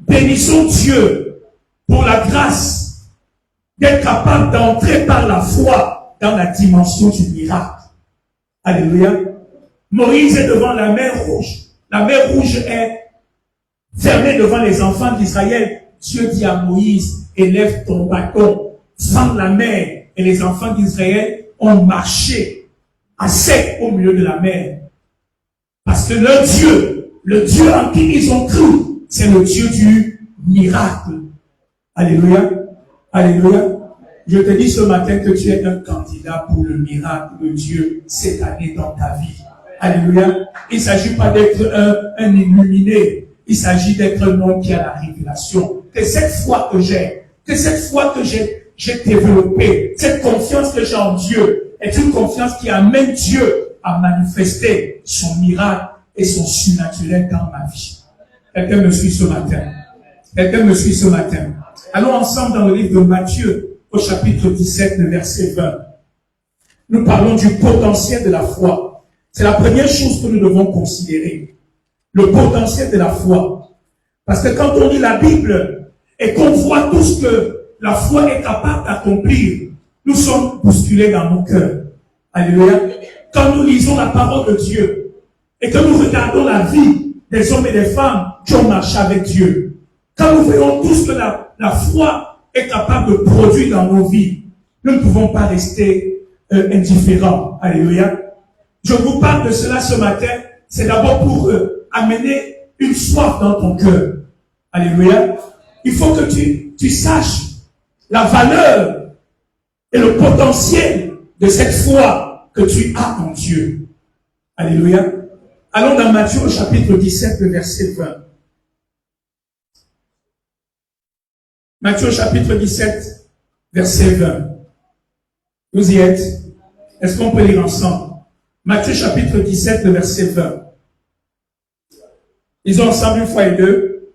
Bénissons Dieu pour la grâce d'être capable d'entrer par la foi dans la dimension du miracle. Alléluia. Moïse est devant la mer Rouge. La mer Rouge est fermée devant les enfants d'Israël. Dieu dit à Moïse, élève ton bâton, fends la mer. Et les enfants d'Israël ont marché à sec au milieu de la mer. Parce que leur Dieu, le Dieu en qui ils ont cru, c'est le Dieu du miracle. Alléluia. Alléluia. Je te dis ce matin que tu es un candidat pour le miracle de Dieu cette année dans ta vie. Alléluia. Il ne s'agit pas d'être un illuminé. Il s'agit d'être un homme qui a la révélation. Que cette foi que j'ai, j'ai développée, cette confiance que j'ai en Dieu, est une confiance qui amène Dieu à manifester son miracle et son surnaturel dans ma vie. Quelqu'un me suit ce matin. Quelqu'un me suit ce matin. Allons ensemble dans le livre de Matthieu, au chapitre 17, le verset 20. Nous parlons du potentiel de la foi. C'est la première chose que nous devons considérer. Le potentiel de la foi. Parce que quand on lit la Bible et qu'on voit tout ce que la foi est capable d'accomplir, nous sommes bousculés dans nos cœurs. Alléluia. Quand nous lisons la parole de Dieu et que nous regardons la vie des hommes et des femmes qui ont marché avec Dieu, quand nous voyons tout ce que la foi est capable de produire dans nos vies, nous ne pouvons pas rester indifférents. Alléluia. Je vous parle de cela ce matin, c'est d'abord pour amener une soif dans ton cœur. Alléluia. Il faut que tu saches la valeur et le potentiel de cette foi que tu as en Dieu. Alléluia. Allons dans Matthieu au chapitre 17, le verset 20. Matthieu chapitre 17, verset 20. Vous y êtes? Est-ce qu'on peut lire ensemble? Matthieu chapitre 17, le verset 20. Lisons ensemble une fois et deux.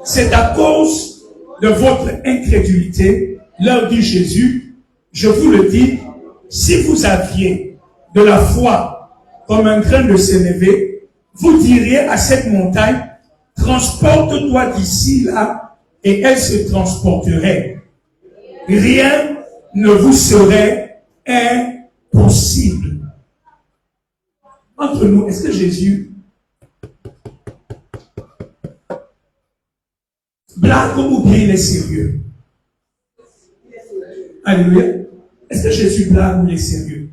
C'est à cause de votre incrédulité, leur dit Jésus, je vous le dis, si vous aviez de la foi comme un grain de sénévé, vous diriez à cette montagne, transporte-toi d'ici là, et elle se transporterait. Rien ne vous serait impossible. Entre nous, est-ce que Jésus blague ou bien il est sérieux? Alléluia. Est-ce que Jésus blague ou il est sérieux?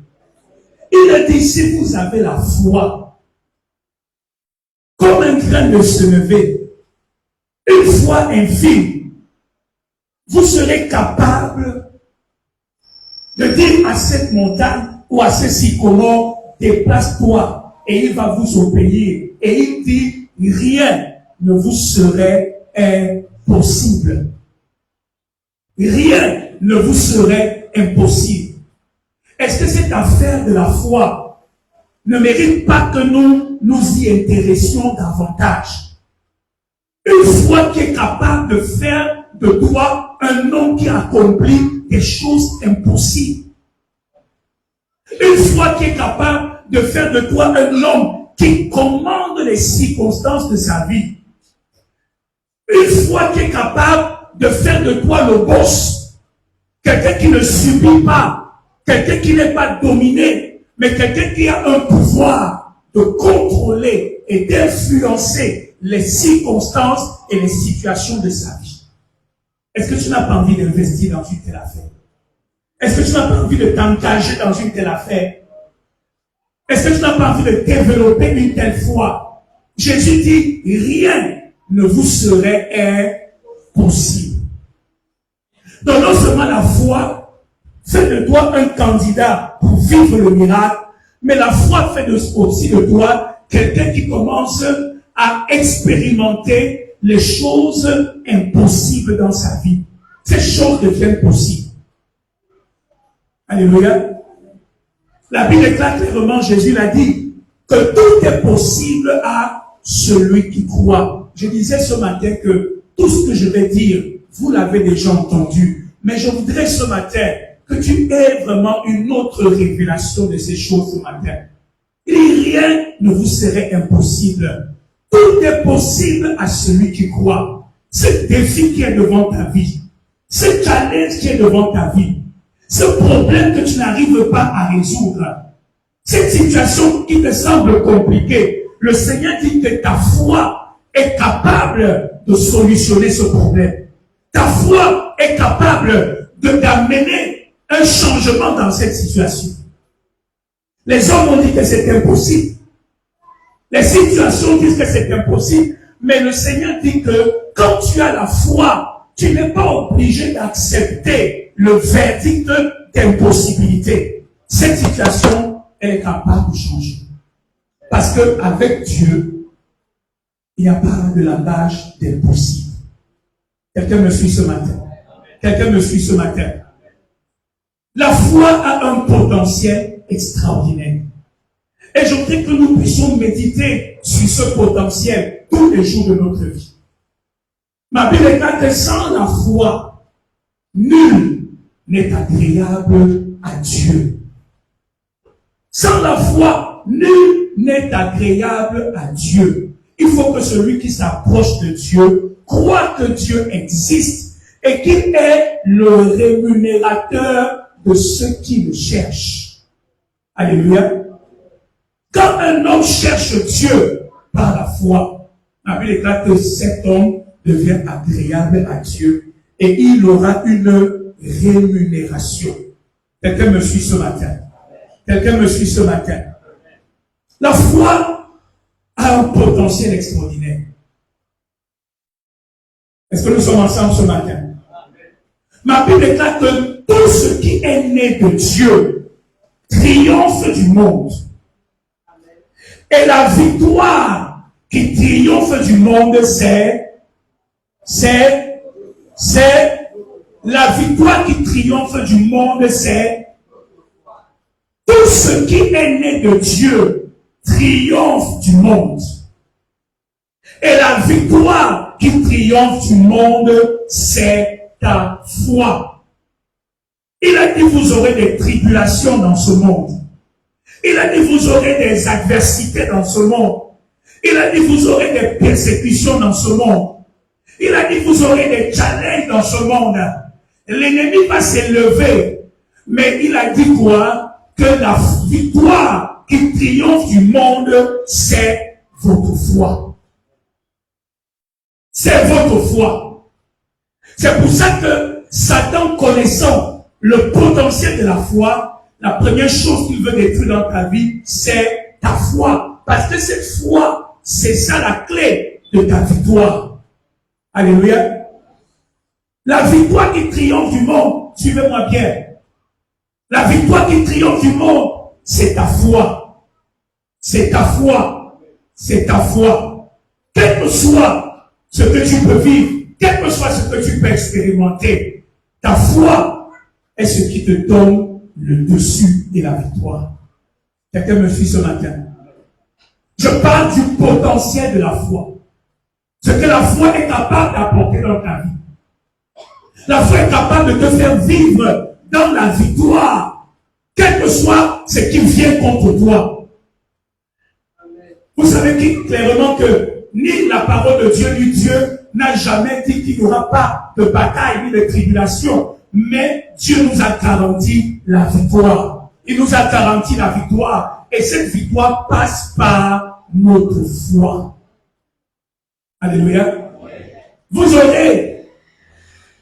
Il a dit, si vous avez la foi, comme un grain de sénévé, une foi infime, vous serez capable de dire à cette montagne ou à ce sycomore, déplace-toi, et il va vous obéir. Et il dit, rien ne vous serait impossible. Rien ne vous serait impossible. Est-ce que cette affaire de la foi ne mérite pas que nous nous y intéressions davantage? Une foi qui est capable de faire de toi un homme qui accomplit des choses impossibles. Une foi qui est capable de faire de toi un homme qui commande les circonstances de sa vie. Une foi qui est capable de faire de toi le boss. Quelqu'un qui ne subit pas. Quelqu'un qui n'est pas dominé. Mais quelqu'un qui a un pouvoir de contrôler et d'influencer les circonstances et les situations de sa vie. Est-ce que tu n'as pas envie d'investir dans une telle affaire? Est-ce que tu n'as pas envie de t'engager dans une telle affaire? Est-ce que tu n'as pas envie de développer une telle foi? Jésus dit, rien ne vous serait impossible. Donc non seulement la foi fait de toi un candidat pour vivre le miracle, mais la foi fait aussi de toi quelqu'un qui commence à expérimenter les choses impossibles dans sa vie. Ces choses deviennent possibles. Alléluia. La Bible déclare clairement, Jésus l'a dit, que tout est possible à celui qui croit. Je disais ce matin que tout ce que je vais dire, vous l'avez déjà entendu. Mais je voudrais ce matin que tu aies vraiment une autre révélation de ces choses ce matin. Rien ne vous serait impossible. Tout est possible à celui qui croit. ce défi qui est devant ta vie, ce challenge qui est devant ta vie, ce problème que tu n'arrives pas à résoudre, cette situation qui te semble compliquée, le Seigneur dit que ta foi est capable de solutionner ce problème. Ta foi est capable d'amener un changement dans cette situation. Les hommes ont dit que c'est impossible. Les situations disent que c'est impossible. Mais le Seigneur dit que quand tu as la foi, tu n'es pas obligé d'accepter le verdict d'impossibilité. Cette situation, elle est capable de changer. Parce qu'avec Dieu, il n'y a pas de langage d'impossible. Quelqu'un me suit ce matin. Quelqu'un me suit ce matin. La foi a un potentiel extraordinaire. Et je voudrais que nous puissions méditer sur ce potentiel tous les jours de notre vie. Ma Bible est que sans la foi, nul n'est agréable à Dieu. Sans la foi, nul n'est agréable à Dieu. Il faut que celui qui s'approche de Dieu croit que Dieu existe et qu'il est le rémunérateur de ceux qui le cherchent. Alléluia. Quand un homme cherche Dieu par la foi, la Bible déclare que cet homme devient agréable à Dieu et il aura une rémunération. Quelqu'un me suit ce matin. Quelqu'un me suit ce matin. La foi a un potentiel extraordinaire. Est-ce que nous sommes ensemble ce matin? Ma Bible déclare que tout ce qui est né de Dieu triomphe du monde. Et la victoire qui triomphe du monde, c'est la victoire qui triomphe du monde, c'est tout ce qui est né de Dieu triomphe du monde. Et la victoire qui triomphe du monde, c'est ta foi. Il a dit, vous aurez des tribulations dans ce monde. Il a dit, vous aurez des adversités dans ce monde. Il a dit, vous aurez des persécutions dans ce monde. Il a dit, vous aurez des challenges dans ce monde. L'ennemi va s'élever. Mais il a dit quoi? Que la victoire qui triomphe du monde, c'est votre foi. C'est votre foi. C'est pour ça que Satan, connaissant le potentiel de la foi, la première chose qu'il veut détruire dans ta vie, c'est ta foi. Parce que cette foi, c'est ça la clé de ta victoire. Alléluia. La victoire qui triomphe du monde, suivez-moi bien. La victoire qui triomphe du monde, c'est ta foi. C'est ta foi. C'est ta foi. Quel que soit ce que tu peux vivre, quel que soit ce que tu peux expérimenter, ta foi est ce qui te donne le dessus et la victoire. Quelqu'un me suit ce matin? Je parle du potentiel de la foi. Ce que la foi est capable d'apporter dans ta vie. La foi est capable de te faire vivre dans la victoire, quel que soit ce qui vient contre toi. Vous savez clairement que ni la parole de Dieu, ni Dieu n'a jamais dit qu'il n'y aura pas de bataille ni de tribulation. Mais Dieu nous a garanti la victoire. Il nous a garanti la victoire. Et cette victoire passe par notre foi. Alléluia. Vous aurez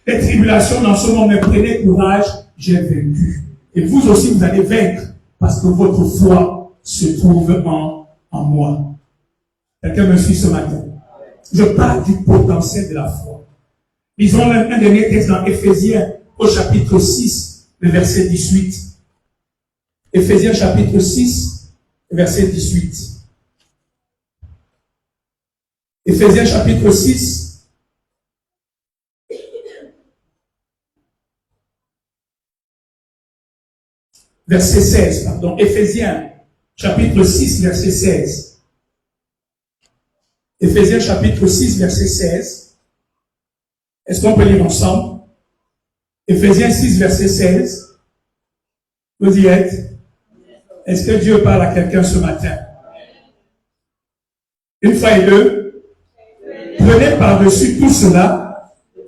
des tribulations dans ce monde, mais prenez courage, j'ai vaincu. Et vous aussi, vous allez vaincre parce que votre foi se trouve en moi. Quelqu'un me suit ce matin? Je parle du potentiel de la foi. Lisons un dernier texte dans Éphésiens au chapitre 6, le verset 18. Éphésiens chapitre 6, verset 18. Éphésiens chapitre 6, verset 16, pardon. Éphésiens chapitre 6, verset 16. Éphésiens chapitre 6, verset 16. Est-ce qu'on peut lire ensemble? Éphésiens 6, verset 16. Vous y êtes? Est-ce que Dieu parle à quelqu'un ce matin? Une fois et deux. Prenez par-dessus tout cela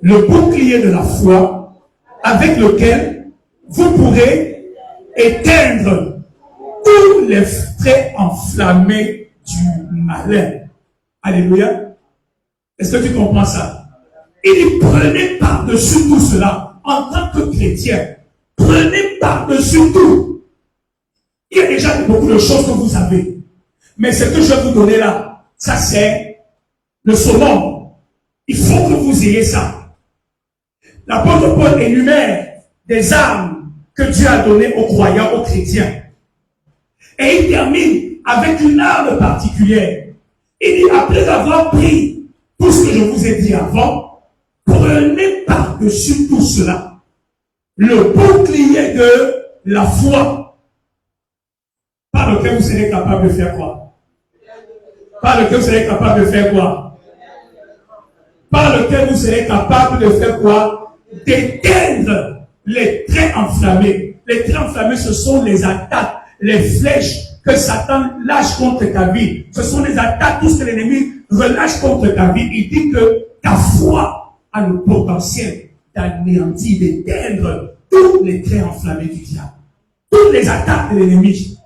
le bouclier de la foi avec lequel vous pourrez éteindre tous les traits enflammés du malin. Alléluia. Est-ce que tu comprends ça? Il dit, prenez par-dessus tout cela en tant que chrétien. Prenez par-dessus tout. Il y a déjà beaucoup de choses que vous savez. Mais ce que je vais vous donner là, ça c'est le saumon. Il faut que vous ayez ça. L'apôtre Paul énumère des armes que Dieu a données aux croyants, aux chrétiens. Et il termine avec une arme particulière. Il dit, après avoir pris tout ce que je vous ai dit avant, prenez par-dessus tout cela le bouclier de la foi, par lequel vous serez capable de faire quoi? Par lequel vous serez capable de faire quoi? Par lequel vous serez capable de faire quoi? D'éteindre les traits enflammés. Les traits enflammés, ce sont les attaques, les flèches que Satan lâche contre ta vie. Ce sont les attaques, tout ce que l'ennemi relâche contre ta vie. Il dit que ta foi a le potentiel d'anéantir, d'éteindre tous les traits enflammés du diable. Toutes les attaques de l'ennemi.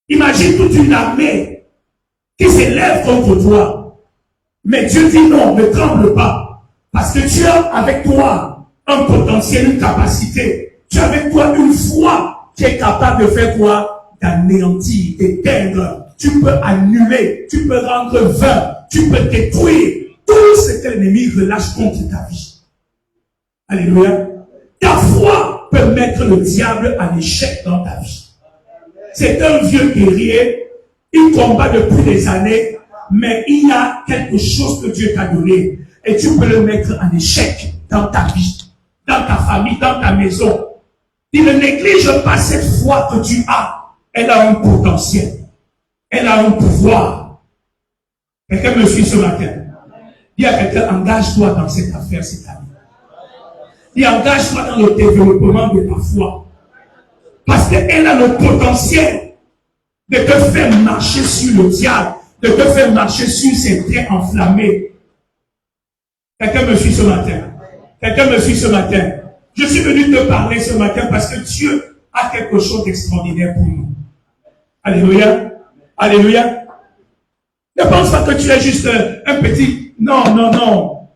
Imagine toute une armée qui s'élève contre toi. Mais Dieu dit non, ne tremble pas. Parce que tu as avec toi un potentiel, une capacité. Tu as avec toi une foi qui est capable de faire quoi? D'anéantir, d'éteindre. Tu peux annuler, tu peux rendre vain, tu peux détruire tout ce que l'ennemi relâche contre ta vie. Alléluia. Ta foi peut mettre le diable en échec dans ta vie. C'est un vieux guerrier, il combat depuis des années, mais il y a quelque chose que Dieu t'a donné et tu peux le mettre en échec dans ta vie, dans ta famille, dans ta maison. Il ne néglige pas cette foi que tu as. Elle a un potentiel. Elle a un pouvoir. Quelqu'un me suit ce matin. Dis à quelqu'un, engage-toi dans cette affaire cette année. Dis, engage-toi dans le développement de ta foi. Parce qu'elle a le potentiel de te faire marcher sur le diable, de te faire marcher sur ces traits enflammés. Quelqu'un me suit ce matin. Quelqu'un me suit ce matin. Je suis venu te parler ce matin parce que Dieu a quelque chose d'extraordinaire pour nous. Alléluia. Alléluia. Ne pense pas que tu es juste un petit... Non, non, non.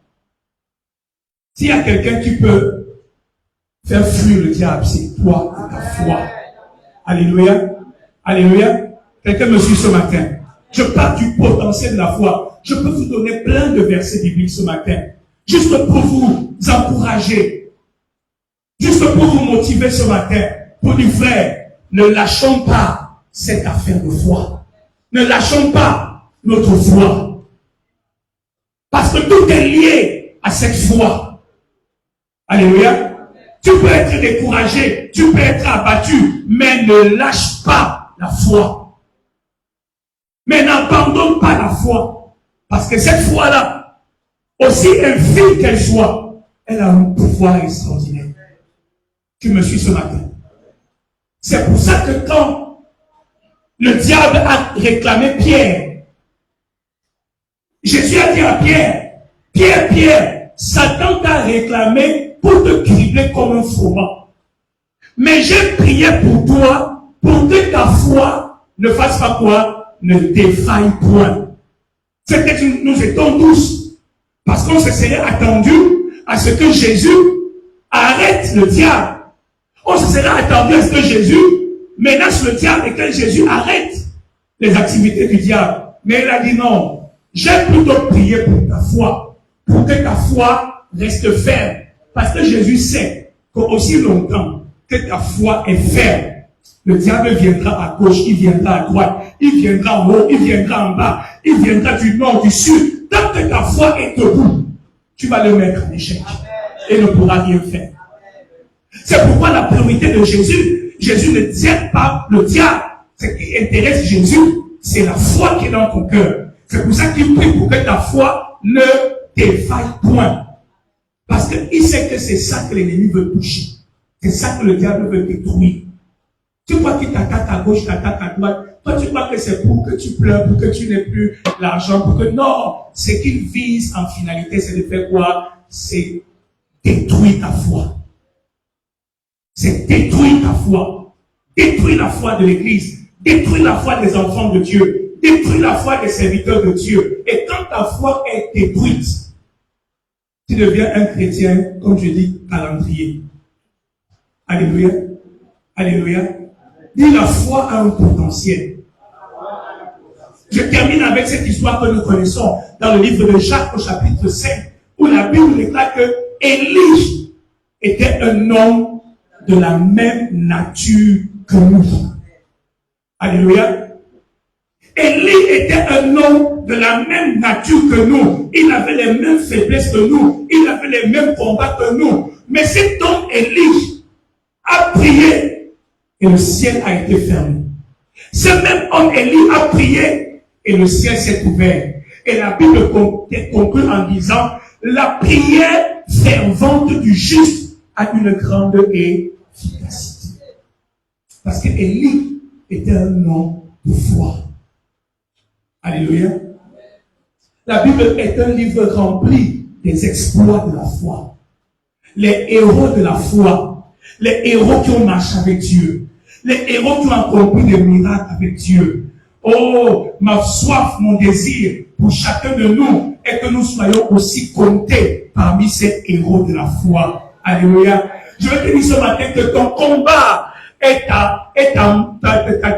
S'il y a quelqu'un qui peut faire fuir le diable, c'est toi et ta foi. Alléluia. Alléluia. Quelqu'un me suit ce matin. Je parle du potentiel de la foi. Je peux vous donner plein de versets bibliques ce matin. Juste pour vous encourager. Juste pour vous motiver ce matin. Pour dire, frère, ne lâchons pas cette affaire de foi. Ne lâchons pas notre foi. Parce que tout est lié à cette foi. Alléluia. Tu peux être découragé, tu peux être abattu, mais ne lâche pas la foi. Mais n'abandonne pas la foi. Parce que cette foi-là, aussi infime qu'elle soit, elle a un pouvoir extraordinaire. Tu me suis ce matin. C'est pour ça que quand le diable a réclamé Pierre, Jésus a dit à Pierre, Pierre, Satan t'a réclamé pour te cribler comme un froment. Mais j'ai prié pour toi, pour que ta foi ne fasse pas quoi? Ne défaille point. C'est que nous étions tous, parce qu'on se serait attendu à ce que Jésus arrête le diable. On se serait attendu à ce que Jésus menace le diable et que Jésus arrête les activités du diable. Mais il a dit non, j'ai plutôt prié pour ta foi, pour que ta foi reste ferme. Parce que Jésus sait qu'aussi longtemps que ta foi est ferme, le diable viendra à gauche, il viendra à droite, il viendra en haut, il viendra en bas, il viendra du nord, du sud. Tant que ta foi est debout, tu vas le mettre en échec et ne pourras rien faire. C'est pourquoi la priorité de Jésus, Jésus ne tient pas le diable. Ce qui intéresse Jésus, c'est la foi qui est dans ton cœur. C'est pour ça qu'il prie pour que ta foi ne défaille point. Parce qu'il sait que c'est ça que l'ennemi veut toucher. C'est ça que le diable veut détruire. Tu vois qu'il t'attaque à gauche, t'attaque à droite, Toi, tu crois que c'est pour que tu pleures, pour que tu n'aies plus l'argent, pour que... Non, ce qu'il vise en finalité, c'est de faire quoi? C'est détruire ta foi. C'est détruire ta foi. Détruire la foi de l'Église. Détruire la foi des enfants de Dieu. Détruire la foi des serviteurs de Dieu. Et quand ta foi est détruite, tu deviens un chrétien, comme je dis, calendrier. Alléluia. Alléluia. Dis, la foi a un potentiel. Je termine avec cette histoire que nous connaissons dans le livre de Jacques au chapitre 5, où la Bible déclare que Élie était un homme de la même nature que nous. Alléluia. Élie était un homme de la même nature que nous. Il avait les mêmes faiblesses que nous. Il avait les mêmes combats que nous. Mais cet homme Élie a prié et le ciel a été fermé. Ce même homme Élie a prié et le ciel s'est ouvert. Et la Bible conclut en disant, la prière fervente du juste a une grande efficacité. Parce que Élie était un homme de foi. Alléluia. La Bible est un livre rempli des exploits de la foi. Les héros de la foi. Les héros qui ont marché avec Dieu. Les héros qui ont accompli des miracles avec Dieu. Oh, ma soif, mon désir pour chacun de nous est que nous soyons aussi comptés parmi ces héros de la foi. Alléluia. Je veux te dire ce matin que ton combat est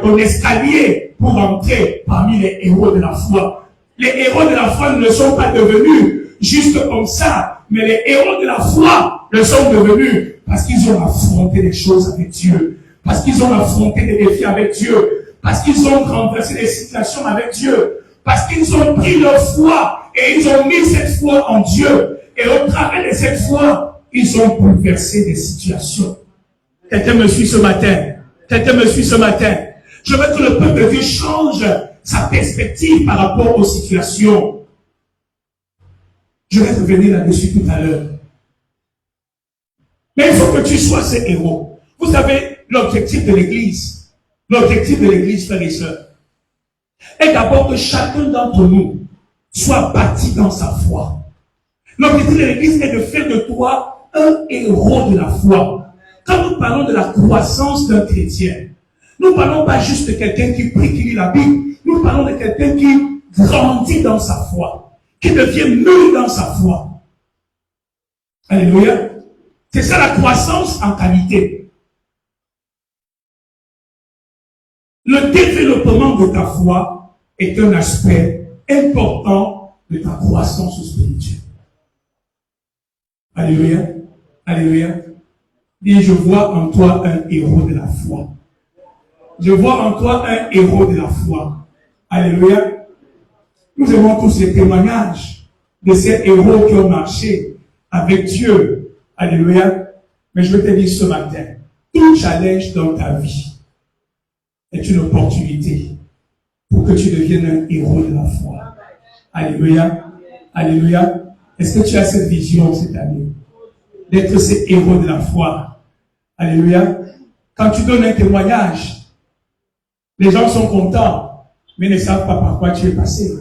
ton escalier pour entrer parmi les héros de la foi. Les héros de la foi ne sont pas devenus juste comme ça, mais les héros de la foi le sont devenus parce qu'ils ont affronté les choses avec Dieu, parce qu'ils ont affronté des défis avec Dieu, parce qu'ils ont renversé des situations avec Dieu, parce qu'ils ont pris leur foi et ils ont mis cette foi en Dieu. Et au travers de cette foi, ils ont bouleversé des situations. Quelqu'un me suit ce matin. Quelqu'un me suit ce matin. Je veux que le peuple de Dieu change sa perspective par rapport aux situations. Je vais revenir là-dessus tout à l'heure. Mais il faut que tu sois ce héros. Vous savez, l'objectif de l'Église, frères et sœurs, est d'abord que chacun d'entre nous soit bâti dans sa foi. L'objectif de l'Église est de faire de toi un héros de la foi. Quand nous parlons de la croissance d'un chrétien, nous ne parlons pas juste de quelqu'un qui prie, qui lit la Bible. Nous parlons de quelqu'un qui grandit dans sa foi, qui devient mûr dans sa foi. Alléluia. C'est ça la croissance en qualité. Le développement de ta foi est un aspect important de ta croissance spirituelle. Alléluia. Alléluia. Et je vois en toi un héros de la foi. Je vois en toi un héros de la foi. Alléluia. Nous avons tous les témoignages de ces héros qui ont marché avec Dieu. Alléluia. Mais je vais te dire ce matin, tout challenge dans ta vie est une opportunité pour que tu deviennes un héros de la foi. Alléluia. Alléluia. Est-ce que tu as cette vision cette année d'être ce héros de la foi? Alléluia. Quand tu donnes un témoignage, les gens sont contents, mais ne savent pas par quoi tu es passé.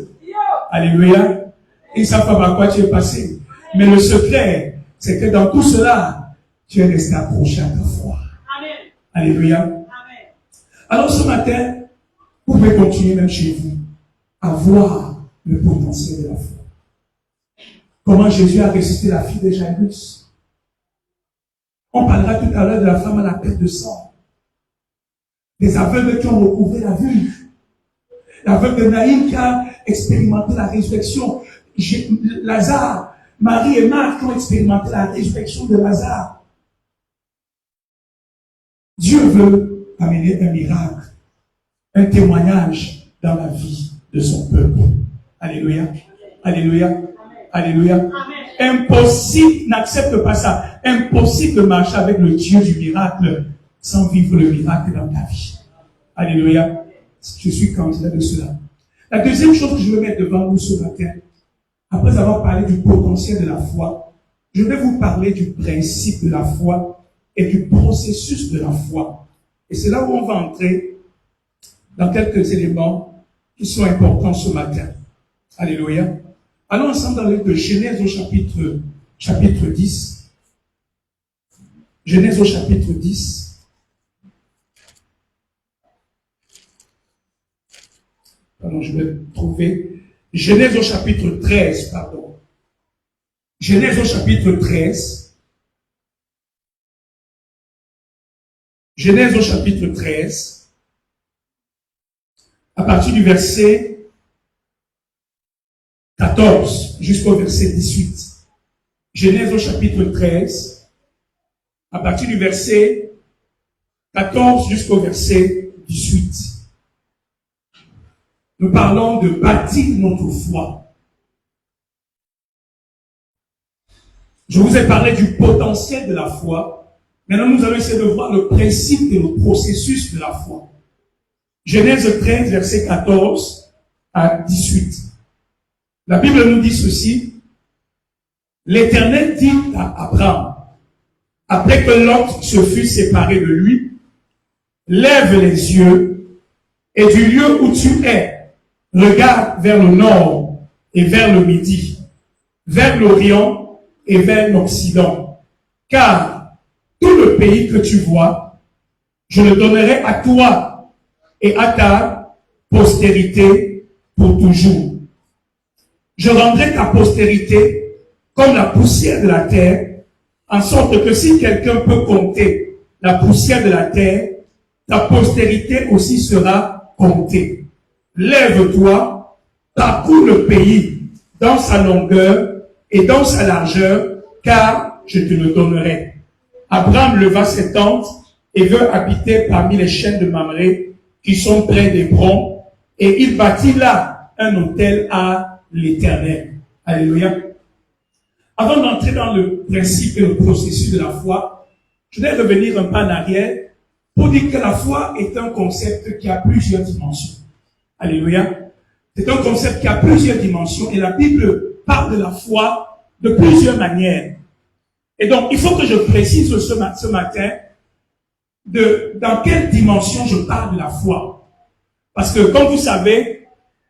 Alléluia. Ils ne savent pas par quoi tu es passé. Mais le secret, c'est que dans tout cela, tu es resté accroché à ta foi. Alléluia. Alors ce matin, vous pouvez continuer même chez vous à voir le potentiel de la foi. Comment Jésus a ressuscité la fille de Jairus. On parlera tout à l'heure de la femme à la perte de sang. Des aveugles qui ont recouvré la vue. L'aveugle de Naïm qui a expérimenté la résurrection. Lazare, Marie et Marthe qui ont expérimenté la résurrection de Lazare. Dieu veut amener un miracle, un témoignage dans la vie de son peuple. Alléluia. Alléluia. Alléluia. Impossible, n'accepte pas ça. Impossible de marcher avec le Dieu du miracle sans vivre le miracle dans ta vie. Alléluia. Je suis candidat de cela. La deuxième chose que je veux mettre devant vous ce matin, après avoir parlé du potentiel de la foi, je vais vous parler du principe de la foi et du processus de la foi. Et c'est là où on va entrer dans quelques éléments qui sont importants ce matin. Alléluia. Allons ensemble dans le livre de Genèse au chapitre 10. Genèse au chapitre 10. Pardon, je vais trouver. Genèse au chapitre 13, pardon. Genèse au chapitre 13. Genèse au chapitre 13. À partir du verset 14 jusqu'au verset 18. Genèse au chapitre 13. À partir du verset 14 jusqu'au verset 18. Nous parlons de bâtir notre foi. Je vous ai parlé du potentiel de la foi. Maintenant, nous allons essayer de voir le principe et le processus de la foi. Genèse 13, verset 14 à 18. La Bible nous dit ceci. L'Éternel dit à Abraham, après que Lot se fut séparé de lui, lève les yeux et du lieu où tu es, regarde vers le nord et vers le midi, vers l'Orient et vers l'Occident. Car tout le pays que tu vois, je le donnerai à toi et à ta postérité pour toujours. Je rendrai ta postérité comme la poussière de la terre, en sorte que si quelqu'un peut compter la poussière de la terre, ta postérité aussi sera comptée. Lève-toi, parcours le pays dans sa longueur et dans sa largeur, car je te le donnerai. Abraham leva ses tentes et veut habiter parmi les chênes de Mamré qui sont près d'Hébron, et il bâtit là un autel à l'Éternel. Alléluia. Avant d'entrer dans le principe et le processus de la foi, je vais revenir un pas en arrière pour dire que la foi est un concept qui a plusieurs dimensions. Alléluia. C'est un concept qui a plusieurs dimensions et la Bible parle de la foi de plusieurs manières. Et donc, il faut que je précise ce matin dans quelle dimension je parle de la foi. Parce que, comme vous savez,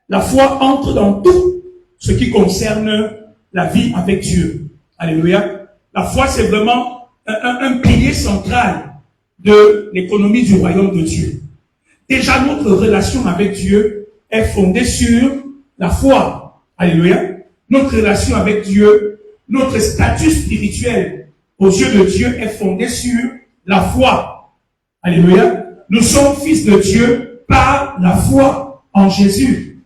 la foi entre dans tout ce qui concerne la vie avec Dieu. Alléluia. La foi, c'est vraiment un pilier central de l'économie du royaume de Dieu. Déjà, notre relation avec Dieu est fondée sur la foi. Alléluia. Notre relation avec Dieu, notre statut spirituel aux yeux de Dieu est fondé sur la foi. Alléluia. Nous sommes fils de Dieu par la foi en Jésus.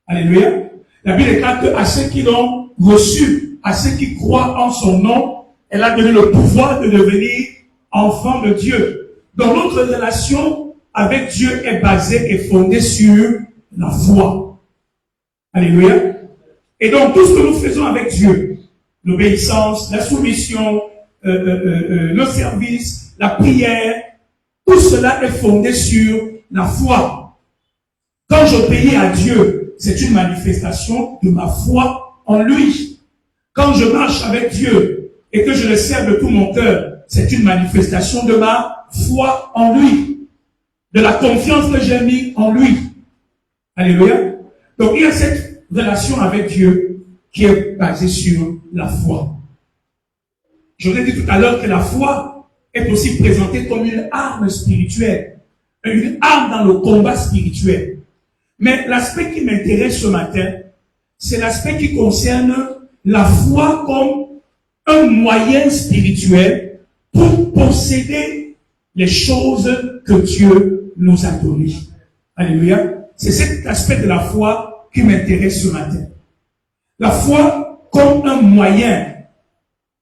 Alléluia. La Bible déclare qu'à ceux qui l'ont reçu, à ceux qui croient en son nom, elle a donné le pouvoir de devenir enfants de Dieu. Donc notre relation avec Dieu est basée et fondée sur la foi. Alléluia. Et donc tout ce que nous faisons avec Dieu, l'obéissance, la soumission, le service, la prière, tout cela est fondé sur la foi. Quand j'obéis à Dieu, c'est une manifestation de ma foi en lui. Quand je marche avec Dieu et que je le sers de tout mon cœur, c'est une manifestation de ma foi en lui, de la confiance que j'ai mis en lui. Alléluia. Donc il y a cette relation avec Dieu qui est basée sur la foi. Je vous ai dit tout à l'heure que la foi est aussi présentée comme une arme spirituelle, une arme dans le combat spirituel. Mais l'aspect qui m'intéresse ce matin, c'est l'aspect qui concerne la foi comme un moyen spirituel pour posséder les choses que Dieu nous a données. Alléluia. C'est cet aspect de la foi qui m'intéresse ce matin. La foi comme un moyen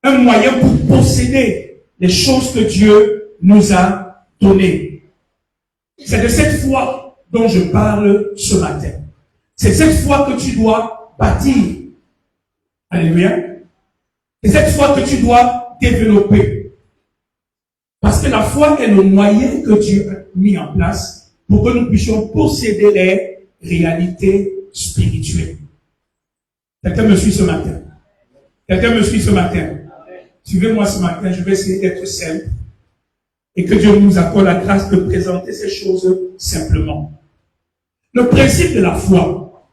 pour posséder les choses que Dieu nous a données. C'est de cette foi dont je parle ce matin. C'est cette foi que tu dois bâtir. Alléluia. C'est cette foi que tu dois développer. Parce que la foi est le moyen que Dieu a mis en place pour que nous puissions posséder les réalités spirituelles. Quelqu'un me suit ce matin? Quelqu'un me suit ce matin? Suivez-moi ce matin, je vais essayer d'être simple. Et que Dieu nous accorde la grâce de présenter ces choses simplement. Le principe de la foi.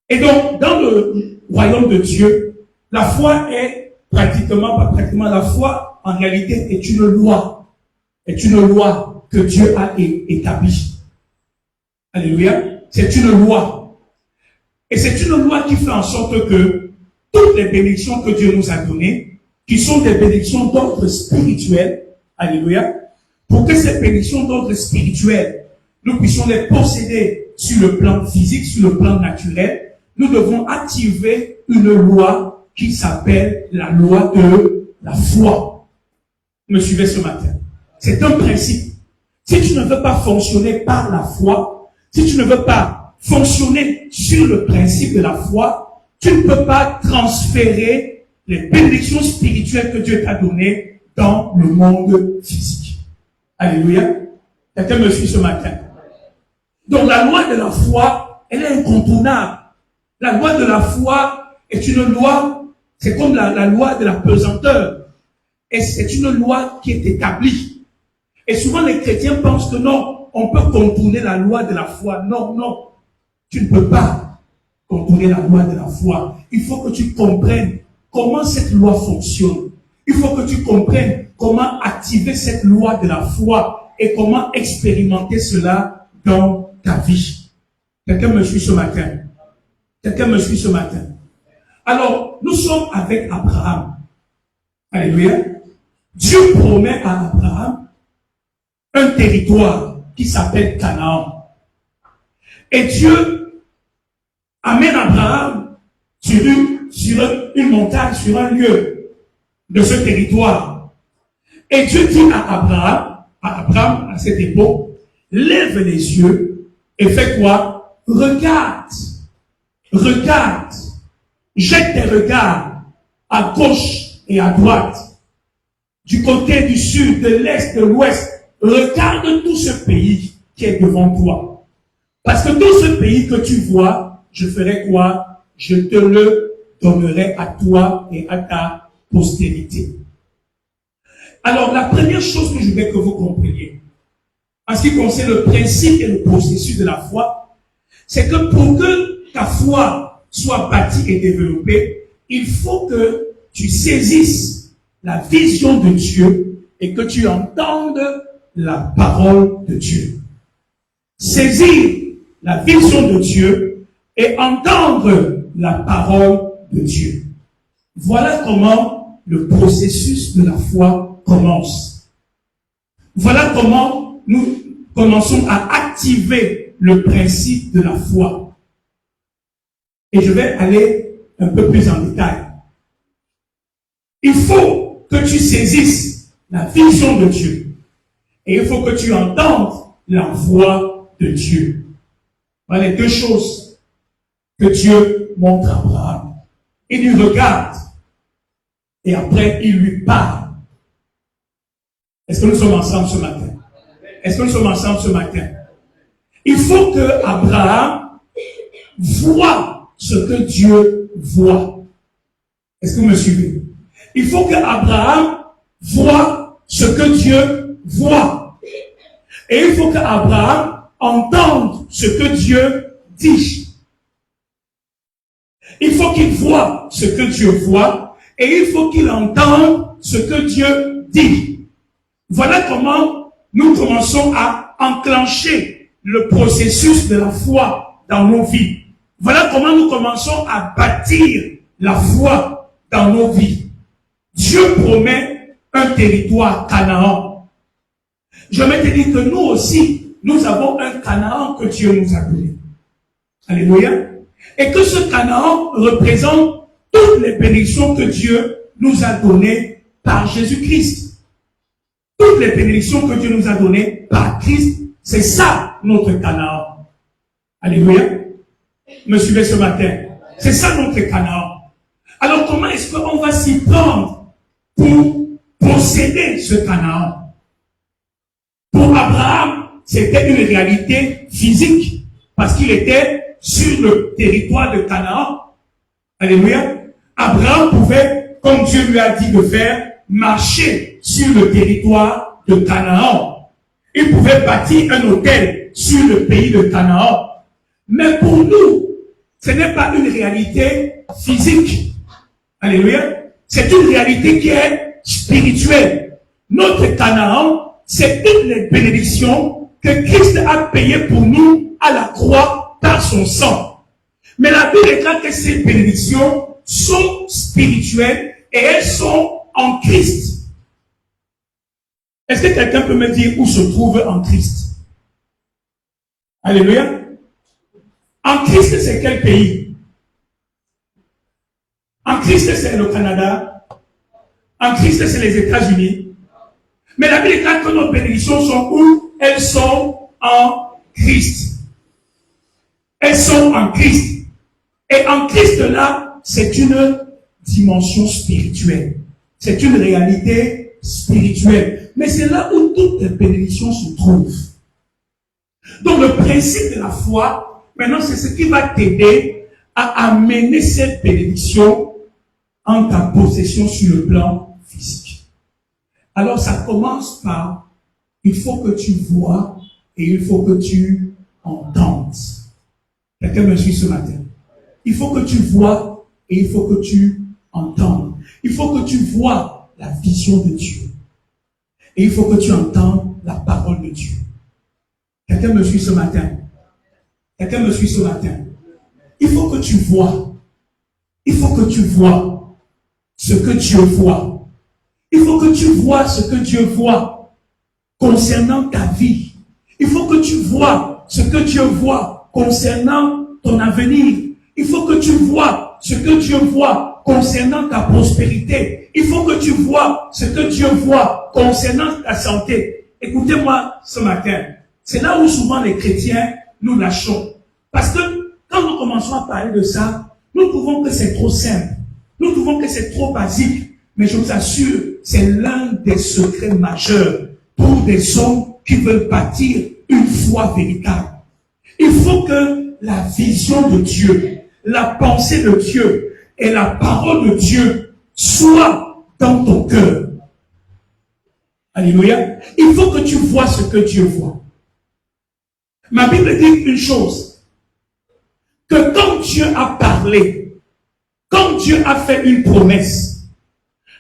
Et donc, dans le royaume de Dieu, la foi est pas pratiquement, la foi, en réalité, est une loi. Est une loi que Dieu a établie. Alléluia. C'est une loi. Et c'est une loi qui fait en sorte que toutes les bénédictions que Dieu nous a données, qui sont des bénédictions d'ordre spirituel, alléluia, pour que ces bénédictions d'ordre spirituel, nous puissions les posséder sur le plan physique, sur le plan naturel, nous devons activer une loi qui s'appelle la loi de la foi. Vous me suivez ce matin? C'est un principe. Si tu ne veux pas fonctionner par la foi, si tu ne veux pas fonctionner sur le principe de la foi, tu ne peux pas transférer les bénédictions spirituelles que Dieu t'a données dans le monde physique. Alléluia. Quelqu'un me suit ce matin? Donc la loi de la foi, elle est incontournable. La loi de la foi est une loi, c'est comme la loi de la pesanteur. Et c'est une loi qui est établie. Et souvent les chrétiens pensent que non, on peut contourner la loi de la foi. Non, non. Tu ne peux pas contourner la loi de la foi. Il faut que tu comprennes comment cette loi fonctionne. Il faut que tu comprennes comment activer cette loi de la foi et comment expérimenter cela dans ta vie. Quelqu'un me suit ce matin? Quelqu'un me suit ce matin? Alors, nous sommes avec Abraham. Alléluia. Dieu promet à Abraham un territoire qui s'appelle Canaan. Et Dieu amène Abraham sur une montagne, sur un lieu de ce territoire. Et Dieu dit à Abraham, à cette époque, lève les yeux et fais quoi? Regarde, jette tes regards à gauche et à droite, du côté du sud, de l'est, de l'ouest. Regarde tout ce pays qui est devant toi. Parce que tout ce pays que tu vois, je ferai quoi? Je te le donnerai à toi et à ta postérité. Alors, la première chose que je veux que vous compreniez, en ce qui concerne le principe et le processus de la foi, c'est que pour que ta foi soit bâtie et développée, il faut que tu saisisses la vision de Dieu et que tu entendes la parole de Dieu. Saisir la vision de Dieu et entendre la parole de Dieu. Voilà comment le processus de la foi commence. Voilà comment nous commençons à activer le principe de la foi. Et je vais aller un peu plus en détail. Il faut que tu saisisses la vision de Dieu. Et il faut que tu entendes la voix de Dieu. Voilà les deux choses que Dieu montre à Abraham. Il lui regarde. Et après, il lui parle. Est-ce que nous sommes ensemble ce matin? Est-ce que nous sommes ensemble ce matin? Il faut que Abraham voit ce que Dieu voit. Est-ce que vous me suivez? Il faut que Abraham voit ce que Dieu voit. Et il faut que Abraham entende ce que Dieu dit. Il faut qu'il voit ce que Dieu voit et il faut qu'il entende ce que Dieu dit. Voilà comment nous commençons à enclencher le processus de la foi dans nos vies. Voilà comment nous commençons à bâtir la foi dans nos vies. Dieu promet un territoire Canaan. Je vais te dire que nous aussi, nous avons un Canaan que Dieu nous a donné. Alléluia. Et que ce Canaan représente toutes les bénédictions que Dieu nous a données par Jésus-Christ. Toutes les bénédictions que Dieu nous a données par Christ, c'est ça notre Canaan. Alléluia. Me suivez ce matin. C'est ça notre Canaan. Alors comment est-ce qu'on va s'y prendre pour posséder ce Canaan? Pour Abraham, c'était une réalité physique parce qu'il était sur le territoire de Canaan. Alléluia. Abraham pouvait, comme Dieu lui a dit de faire, marcher sur le territoire de Canaan. Il pouvait bâtir un hôtel sur le pays de Canaan. Mais pour nous, ce n'est pas une réalité physique. Alléluia. C'est une réalité qui est spirituelle. Notre Canaan, c'est toutes les bénédictions que Christ a payées pour nous à la croix par son sang. Mais la Bible déclare que ces bénédictions sont spirituelles et elles sont en Christ. Est-ce que quelqu'un peut me dire où se trouve en Christ? Alléluia. En Christ, c'est quel pays? En Christ, c'est le Canada. En Christ, c'est les États-Unis. Mais la Bible déclare que nos bénédictions sont où? Elles sont en Christ. Elles sont en Christ. Et en Christ, là, c'est une dimension spirituelle. C'est une réalité spirituelle. Mais c'est là où toutes les bénédictions se trouvent. Donc le principe de la foi, maintenant, c'est ce qui va t'aider à amener cette bénédiction en ta possession sur le plan physique. Alors ça commence par, il faut que tu vois et il faut que tu entendes. Quelqu'un me suit ce matin? Il faut que tu vois et il faut que tu entendes. Il faut que tu vois la vision de Dieu. Et il faut que tu entendes la parole de Dieu. Quelqu'un me suit ce matin? Quelqu'un me suit ce matin? Il faut que tu vois. Il faut que tu vois ce que Dieu voit. Il faut que tu vois ce que Dieu voit concernant ta vie. Il faut que tu vois ce que Dieu voit concernant ton avenir. Il faut que tu vois ce que Dieu voit concernant ta prospérité. Il faut que tu vois ce que Dieu voit concernant ta santé. Écoutez-moi ce matin. C'est là où souvent les chrétiens nous lâchons. Parce que quand nous commençons à parler de ça, nous trouvons que c'est trop simple. Nous trouvons que c'est trop basique. Mais je vous assure, c'est l'un des secrets majeurs pour des hommes qui veulent bâtir une foi véritable. Il faut que la vision de Dieu, la pensée de Dieu et la parole de Dieu soient dans ton cœur. Alléluia. Il faut que tu vois ce que Dieu voit. Ma Bible dit une chose, que quand Dieu a parlé, quand Dieu a fait une promesse,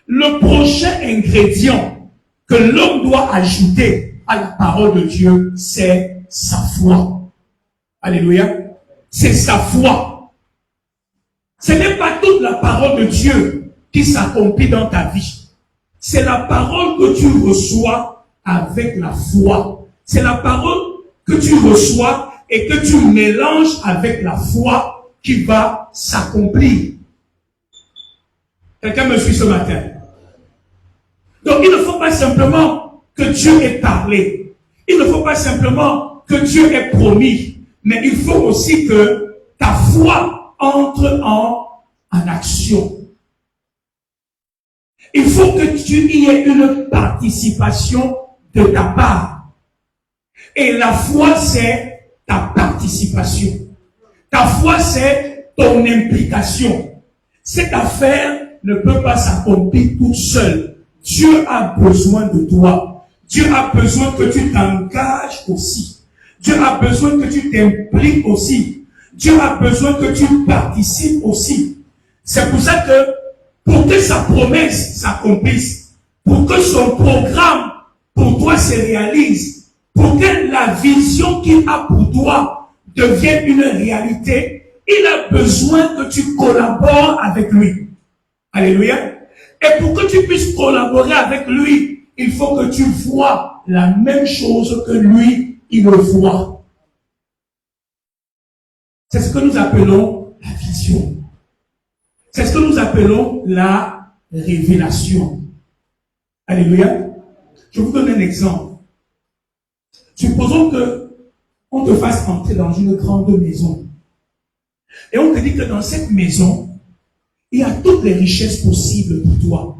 le prochain ingrédient que l'homme doit ajouter à la parole de Dieu, c'est sa foi. Alléluia. C'est sa foi. Ce n'est pas toute la parole de Dieu qui s'accomplit dans ta vie. C'est la parole que tu reçois avec la foi. C'est la parole que tu reçois et que tu mélanges avec la foi qui va s'accomplir. Quelqu'un me suit ce matin? Donc il ne faut pas simplement que Dieu ait parlé. Il ne faut pas simplement que Dieu ait promis. Mais il faut aussi que ta foi entre en action. Il faut que tu y aies une participation de ta part. Et la foi, c'est ta participation. Ta foi, c'est ton implication. Cette affaire ne peut pas s'accomplir toute seule. Dieu a besoin de toi. Dieu a besoin que tu t'engages aussi. Dieu a besoin que tu t'impliques aussi. Dieu a besoin que tu participes aussi. C'est pour ça que, pour que sa promesse s'accomplisse, pour que son programme pour toi se réalise, pour que la vision qu'il a pour toi devienne une réalité, il a besoin que tu collabores avec lui. Alléluia. Et pour que tu puisses collaborer avec lui, il faut que tu vois la même chose que lui, il le voit. C'est ce que nous appelons la vision. C'est ce que nous appelons la révélation. Alléluia. Je vous donne un exemple. Supposons que on te fasse entrer dans une grande maison. Et on te dit que dans cette maison, il y a toutes les richesses possibles pour toi.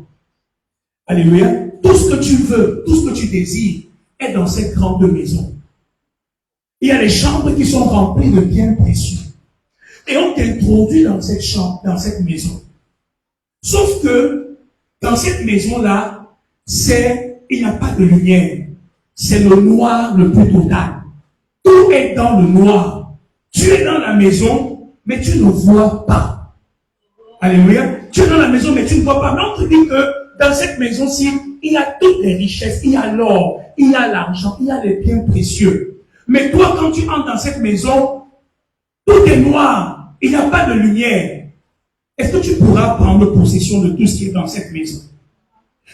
Alléluia. Tout ce que tu veux, tout ce que tu désires est dans cette grande maison. Il y a les chambres qui sont remplies de biens précieux. Et on t'introduit dans cette chambre, dans cette maison. Sauf que, dans cette maison-là, il n'y a pas de lumière. C'est le noir le plus total. tout est dans le noir. Tu es dans la maison, mais tu ne vois pas. Alléluia. Tu es dans la maison, mais tu ne vois pas. Mais on te dit que dans cette maison-ci, il y a toutes les richesses, il y a l'or, il y a l'argent, il y a les biens précieux. Mais toi, quand tu entres dans cette maison, tout est noir, il n'y a pas de lumière. Est-ce que tu pourras prendre possession de tout ce qui est dans cette maison?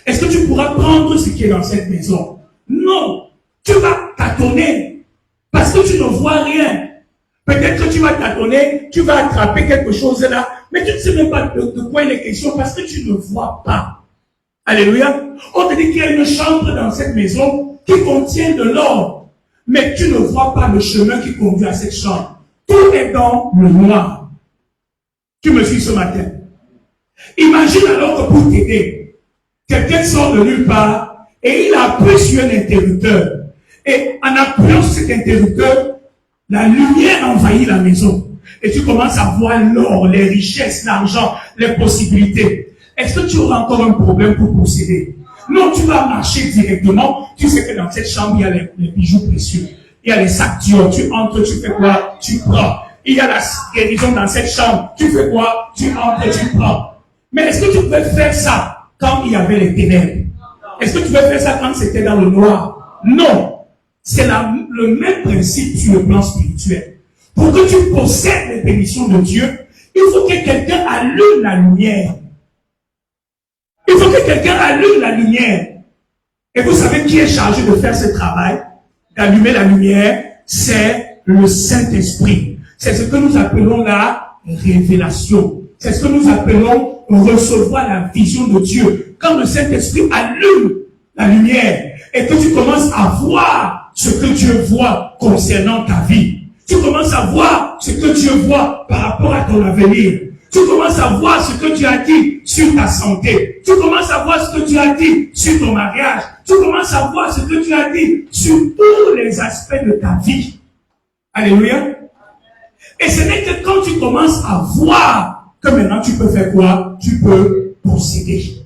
Est-ce que tu pourras prendre ce qui est dans cette maison? Non. Tu vas tâtonner parce que tu ne vois rien. Peut-être que tu vas tâtonner, tu vas attraper quelque chose là, mais tu ne sais même pas de quoi il est question parce que tu ne vois pas. Alléluia. On te dit qu'il y a une chambre dans cette maison qui contient de l'or, mais tu ne vois pas le chemin qui conduit à cette chambre. Tout est dans le noir. Tu me suis ce matin. Imagine alors que pour t'aider, quelqu'un sort de nulle part et il appuie sur un interrupteur. Et en appuyant sur cet interrupteur, la lumière envahit la maison. Et tu commences à voir l'or, les richesses, l'argent, les possibilités. Est-ce que tu auras encore un problème pour posséder? Non, tu vas marcher directement. Tu sais que dans cette chambre, il y a les bijoux précieux. Il y a les sacs d'or. Tu entres, tu fais quoi? Tu prends. Il y a la guérison dans cette chambre. Tu fais quoi? Tu entres, tu prends. Mais est-ce que tu pouvais faire ça quand il y avait les ténèbres? Est-ce que tu pouvais faire ça quand c'était dans le noir? Non. C'est le même principe sur le plan spirituel. Pour que tu possèdes les bénédictions de Dieu, il faut que quelqu'un allume la lumière. Il faut que quelqu'un allume la lumière. Et vous savez qui est chargé de faire ce travail, d'allumer la lumière? C'est le Saint-Esprit. C'est ce que nous appelons la révélation. C'est ce que nous appelons recevoir la vision de Dieu. Quand le Saint-Esprit allume la lumière et que tu commences à voir ce que Dieu voit concernant ta vie. Tu commences à voir ce que Dieu voit par rapport à ton avenir. Tu commences à voir ce que Dieu a dit sur ta santé. Tu commences à voir ce que Dieu a dit sur ton mariage. Tu commences à voir ce que Dieu a dit sur tous les aspects de ta vie. Alléluia. Et ce n'est que quand tu commences à voir que maintenant tu peux faire quoi? Tu peux posséder.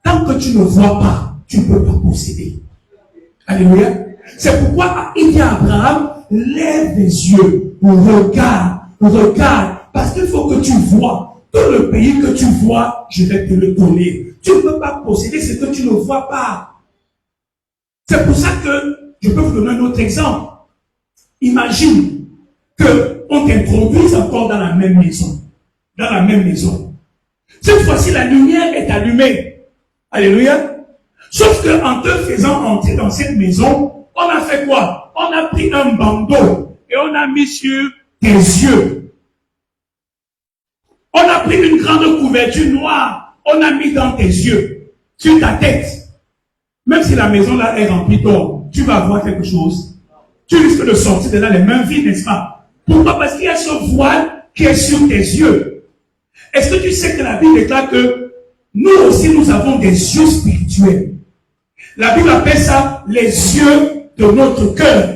Tant que tu ne vois pas, tu ne peux pas posséder. Alléluia. C'est pourquoi il dit à Abraham, lève les yeux, regarde, parce qu'il faut que tu vois. Tout le pays que tu vois, je vais te le donner. Tu ne peux pas posséder ce que tu ne vois pas. C'est pour ça que je peux vous donner un autre exemple. Imagine qu'on t'introduise encore dans la même maison. Dans la même maison. Cette fois-ci, la lumière est allumée. Alléluia. Sauf qu'en te faisant entrer dans cette maison, on a fait quoi? On a pris un bandeau et on a mis sur tes yeux. On a pris une grande couverture noire, on a mis dans tes yeux, sur ta tête. Même si la maison là est remplie d'or, tu vas voir quelque chose. Tu risques de sortir de là les mains vides, n'est-ce pas? Pourquoi? Parce qu'il y a ce voile qui est sur tes yeux. Est-ce que tu sais que la Bible déclare que nous aussi nous avons des yeux spirituels? La Bible appelle ça les yeux de notre cœur.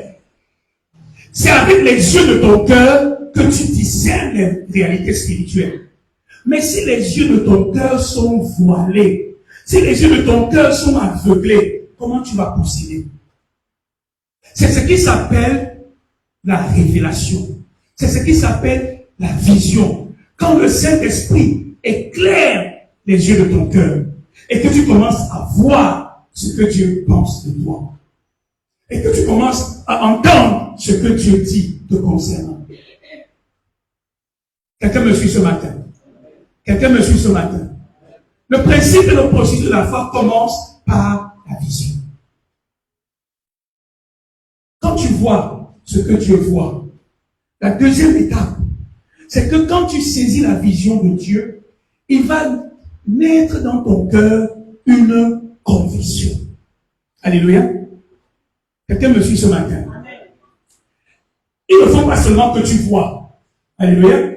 C'est avec les yeux de ton cœur que tu discernes les réalités spirituelles. Mais si les yeux de ton cœur sont voilés, si les yeux de ton cœur sont aveuglés, comment tu vas posséder? C'est ce qui s'appelle la révélation. C'est ce qui s'appelle la vision. Quand le Saint-Esprit éclaire les yeux de ton cœur et que tu commences à voir ce que Dieu pense de toi. Et que tu commences à entendre ce que Dieu dit te concernant. Quelqu'un me suit ce matin? Quelqu'un me suit ce matin? Le principe et le processus de la foi commence par la vision. Quand tu vois ce que Dieu voit, la deuxième étape, c'est que quand tu saisis la vision de Dieu, il va naître dans ton cœur une conviction. Alléluia. Quelqu'un me suit ce matin? Il ne faut pas seulement que tu vois. Alléluia.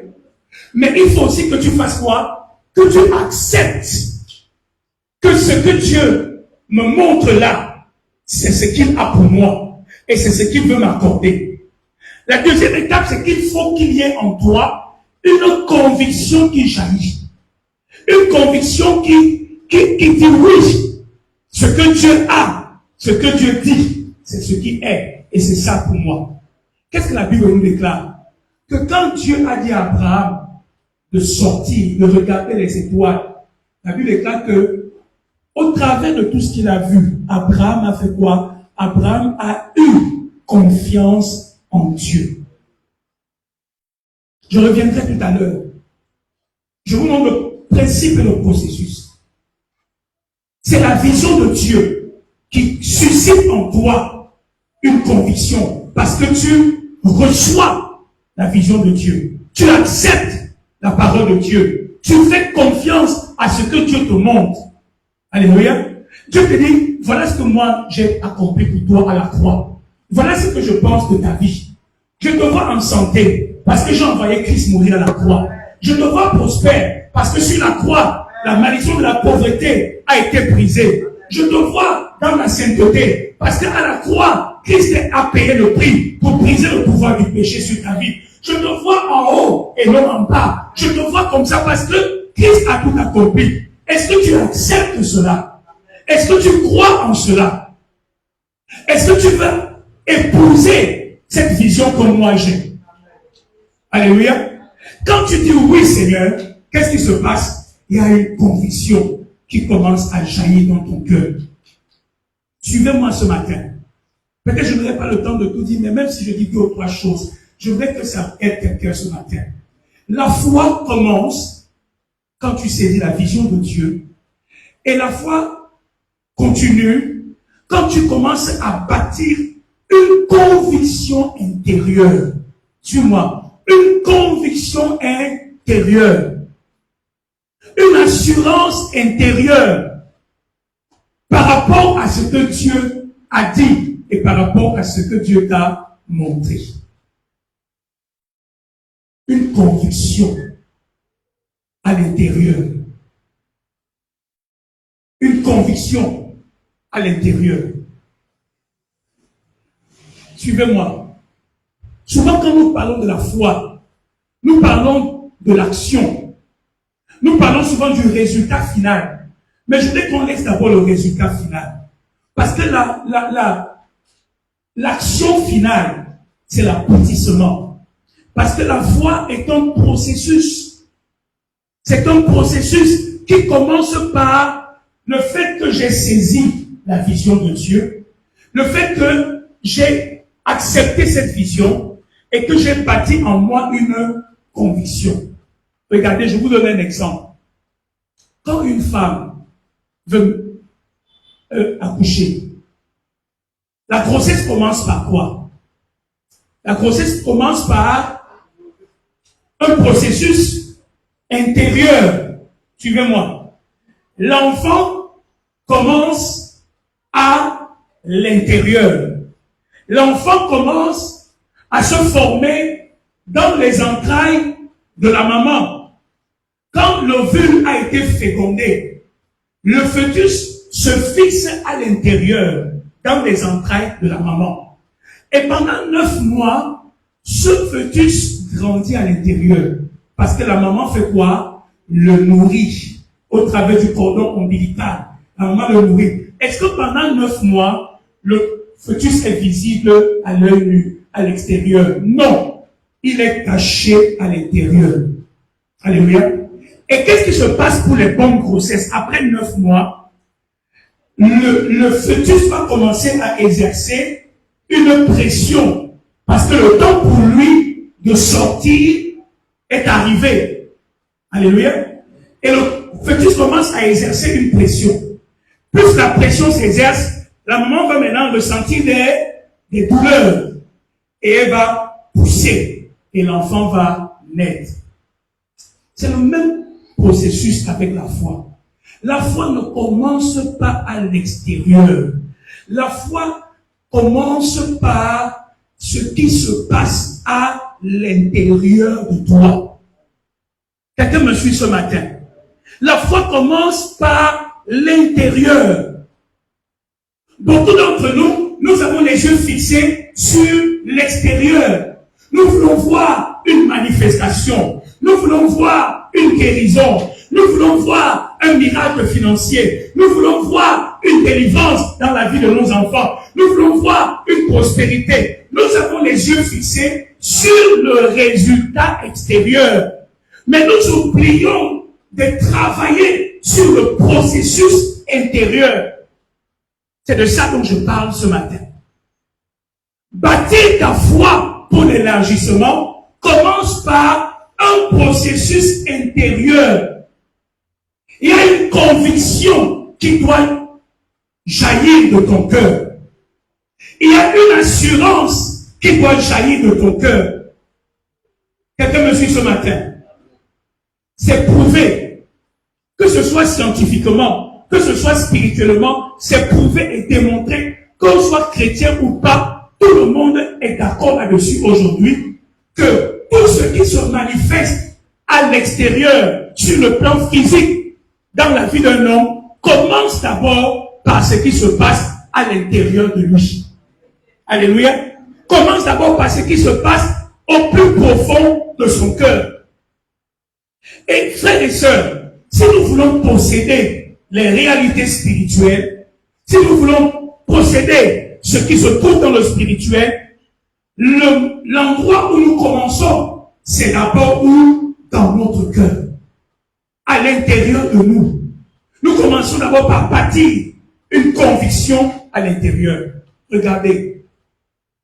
Mais il faut aussi que tu fasses quoi? Que tu acceptes que ce que Dieu me montre là, c'est ce qu'il a pour moi. Et c'est ce qu'il veut m'accorder. La deuxième étape, c'est qu'il faut qu'il y ait en toi une conviction qui jaillit. Une conviction qui dit oui. Ce que Dieu a, ce que Dieu dit, c'est ce qui est. Et c'est ça pour moi. Qu'est-ce que la Bible nous déclare? Que quand Dieu a dit à Abraham de sortir, de regarder les étoiles, la Bible déclare que au travers de tout ce qu'il a vu, Abraham a fait quoi? Abraham a eu confiance en Dieu. Je reviendrai tout à l'heure. Je vous montre le principe et le processus. C'est la vision de Dieu qui suscite en toi une conviction parce que tu reçois la vision de Dieu. Tu acceptes la parole de Dieu. Tu fais confiance à ce que Dieu te montre. Alléluia. Dieu te dit, voilà ce que moi j'ai accompli pour toi à la croix. Voilà ce que je pense de ta vie. Je te vois en santé parce que j'ai envoyé Christ mourir à la croix. Je te vois prospère parce que sur la croix, la malédiction de la pauvreté a été brisée. Je te vois dans la sainteté parce qu'à la croix, Christ a payé le prix pour briser le pouvoir du péché sur ta vie. Je te vois en haut et non en bas. Je te vois comme ça parce que Christ a tout accompli. Est-ce que tu acceptes cela? Est-ce que tu crois en cela? Est-ce que tu veux épouser cette vision comme moi j'ai? Alléluia. Quand tu dis oui Seigneur, qu'est-ce qui se passe? Il y a une conviction qui commence à jaillir dans ton cœur. Suivez-moi ce matin. Peut-être je n'aurai pas le temps de tout dire, mais même si je dis 2 ou 3 choses, je voudrais que ça aide quelqu'un ce matin. La foi commence quand tu saisis la vision de Dieu. Et la foi continue quand tu commences à bâtir une conviction intérieure. Suis-moi. Une conviction intérieure. Une assurance intérieure par rapport à ce que Dieu a dit et par rapport à ce que Dieu t'a montré. Une conviction à l'intérieur. Une conviction à l'intérieur. Suivez-moi. Souvent quand nous parlons de la foi, nous parlons de l'action. Nous parlons souvent du résultat final. Mais je voudrais qu'on laisse d'abord le résultat final. Parce que l'action finale, c'est l'aboutissement. Parce que la foi est un processus. C'est un processus qui commence par le fait que j'ai saisi la vision de Dieu, le fait que j'ai accepté cette vision et que j'ai bâti en moi une conviction. Regardez, je vous donne un exemple. Quand une femme veut accoucher, la grossesse commence par quoi? La grossesse commence par un processus intérieur. Suivez-moi. L'enfant commence à l'intérieur. L'enfant commence à se former dans les entrailles de la maman. Quand l'ovule a été fécondé, le fœtus se fixe à l'intérieur, dans les entrailles de la maman. Et pendant 9 mois, ce fœtus grandit à l'intérieur. Parce que la maman fait quoi? Le nourrit au travers du cordon ombilical. La maman le nourrit. Est-ce que pendant 9 mois, le fœtus est visible à l'œil nu, à l'extérieur? Non. Il est caché à l'intérieur. Alléluia. Et qu'est-ce qui se passe pour les bonnes grossesses? Après 9 mois, le fœtus va commencer à exercer une pression. Parce que le temps pour lui de sortir est arrivé. Alléluia. Et le fœtus commence à exercer une pression. Plus la pression s'exerce, la maman va maintenant ressentir des douleurs. Et elle va pousser. Et l'enfant va naître. C'est le même processus avec la foi. La foi ne commence pas à l'extérieur. La foi commence par ce qui se passe à l'intérieur de toi. Quelqu'un me suit ce matin. La foi commence par l'intérieur. Beaucoup d'entre nous, nous avons les yeux fixés sur l'extérieur. Nous voulons voir une manifestation. Nous voulons voir une guérison. Nous voulons voir un miracle financier. Nous voulons voir une délivrance dans la vie de nos enfants. Nous voulons voir une prospérité. nous avons les yeux fixés sur le résultat extérieur. Mais nous oublions de travailler sur le processus intérieur. C'est de ça dont je parle ce matin. Bâtir ta foi pour l'élargissement commence par un processus intérieur. Il y a une conviction qui doit jaillir de ton cœur. Il y a une assurance qui doit jaillir de ton cœur. Quelqu'un me suit ce matin? C'est prouvé, que ce soit scientifiquement, que ce soit spirituellement, c'est prouvé et démontré, qu'on soit chrétien ou pas, tout le monde est d'accord là-dessus aujourd'hui, que tout ce qui se manifeste à l'extérieur, sur le plan physique, dans la vie d'un homme, commence d'abord par ce qui se passe à l'intérieur de lui. Alléluia. Commence d'abord par ce qui se passe au plus profond de son cœur. Et frères et sœurs, si nous voulons posséder les réalités spirituelles, si nous voulons posséder ce qui se trouve dans le spirituel, l'endroit où nous commençons, c'est d'abord où? Dans notre cœur. À l'intérieur de nous. Nous commençons d'abord par bâtir une conviction à l'intérieur. Regardez.